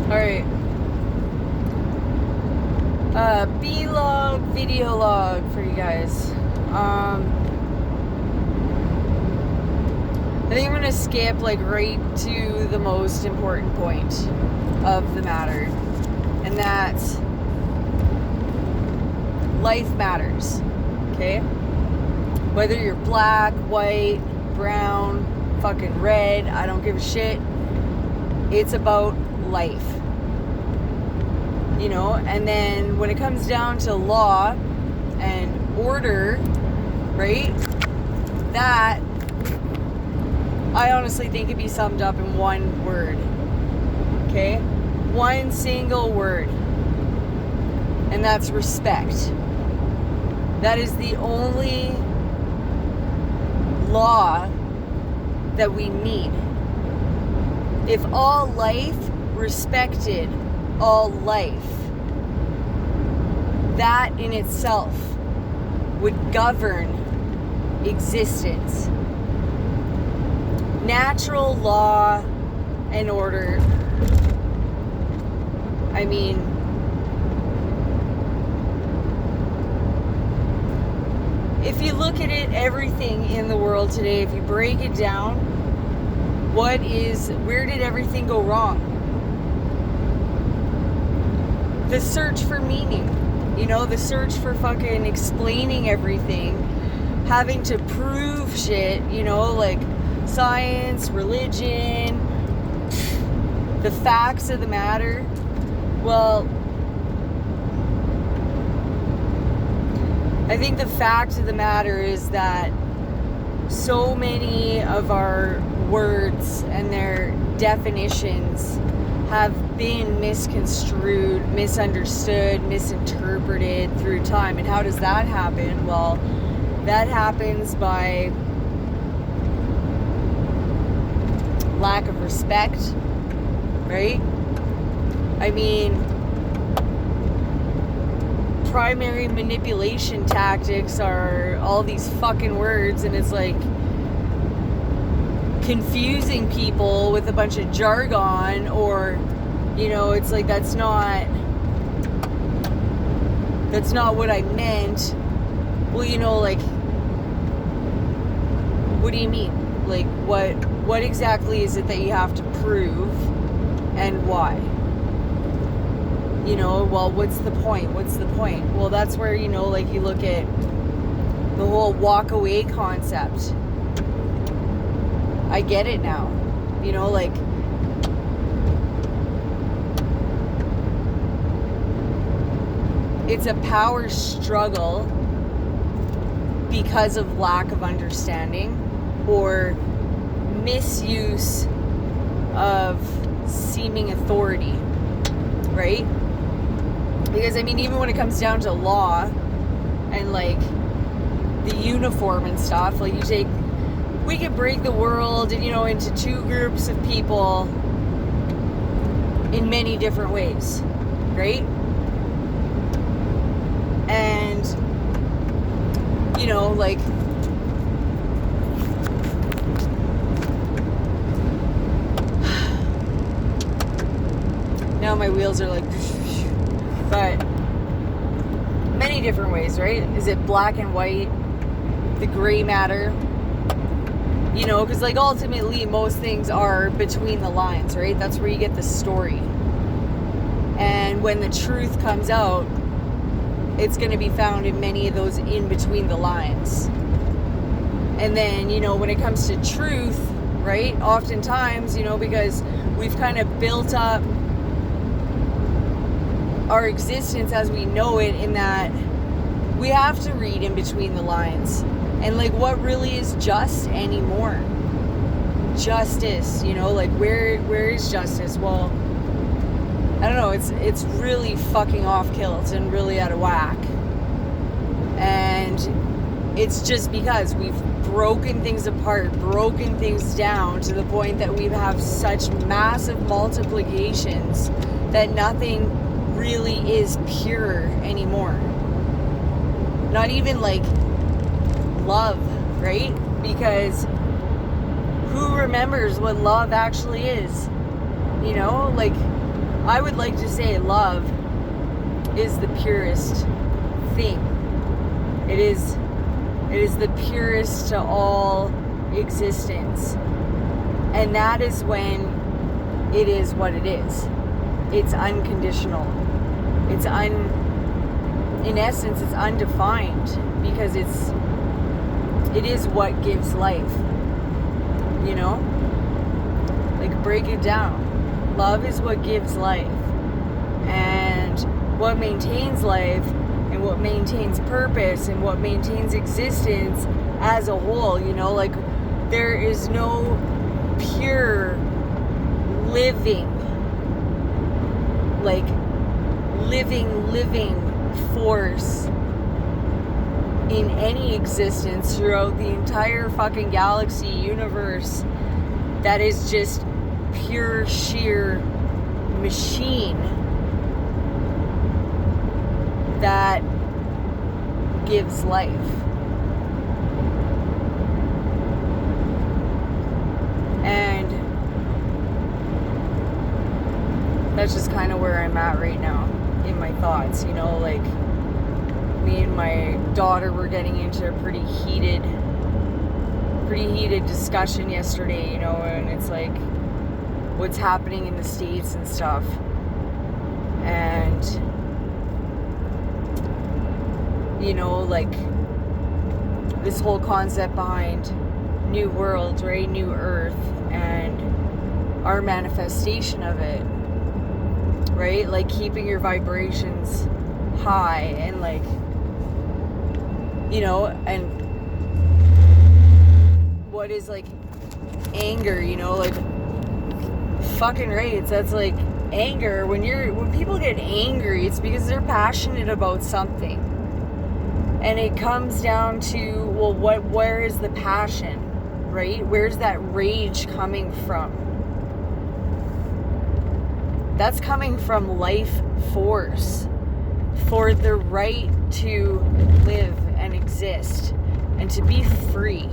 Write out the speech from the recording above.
Alright. Belog, videolog for you guys. I think I'm gonna skip right to the most important point of the matter, and that's life matters. Okay? Whether you're black, white, brown, fucking red, I don't give a shit. It's about life. And then when it comes down to law and order, right? That, I honestly think could be summed up in one word. Okay? One single word. And that's respect. That is the only law that we need. If all life respected all life, that in itself would govern existence. Natural law and order. I mean, if you look at it, everything in the world today, if you break it down, where did everything go wrong? The search for meaning, the search for fucking explaining everything, having to prove shit, like science, religion, the facts of the matter. Well, I think the fact of the matter is that so many of our words and their definitions have been misconstrued, misunderstood, misinterpreted through time. And how does that happen? Well, that happens by lack of respect, right? I mean, primary manipulation tactics are all these fucking words, and it's like confusing people with a bunch of jargon, or it's like that's not what I meant. Well, what do you mean? Like, what exactly is it that you have to prove, and why? Well, what's the point? Well, that's where, you look at the whole walk away concept. I get it now. It's a power struggle because of lack of understanding or misuse of seeming authority, right? Because, even when it comes down to law and, the uniform and stuff, we could break the world, into two groups of people in many different ways, right? And, now my wheels are but many different ways, right? Is it black and white, the gray matter? Because ultimately most things are between the lines, right? That's where you get the story. And when the truth comes out, it's going to be found in many of those in between the lines. And then, when it comes to truth, right? Oftentimes, because we've kind of built up our existence as we know it, in that we have to read in between the lines. And what really is just anymore? Justice, where is justice? Well, I don't know, it's really fucking off kilt and really out of whack. And it's just because we've broken things apart, broken things down to the point that we have such massive multiplications that nothing really is pure anymore. Not even love, right? Because who remembers what love actually is? I would like to say love is the purest thing. It is the purest to all existence. And that is when it is what it is. It's unconditional. In essence, it's undefined, because it is what gives life. You know? Like, break it down. Love is what gives life. And what maintains life, and what maintains purpose, and what maintains existence as a whole, you know? Like, there is no pure living, like, living force in any existence throughout the entire fucking galaxy, universe, that is just pure, sheer machine that gives life. And that's just kind of where I'm at right now in my thoughts, you know? Like, me and my daughter were getting into a pretty heated discussion yesterday, you know, and it's like what's happening in the States and stuff. And, you know, like, this whole concept behind New World, right? New Earth, and our manifestation of it, right? Like, keeping your vibrations high, and, like, you know, and what is, like, anger, you know, like, fucking right, that's like anger. When people get angry, it's because they're passionate about something. And it comes down to, well, where is the passion, right? Where's that rage coming from? That's coming from life force, for the right to live and exist and to be free.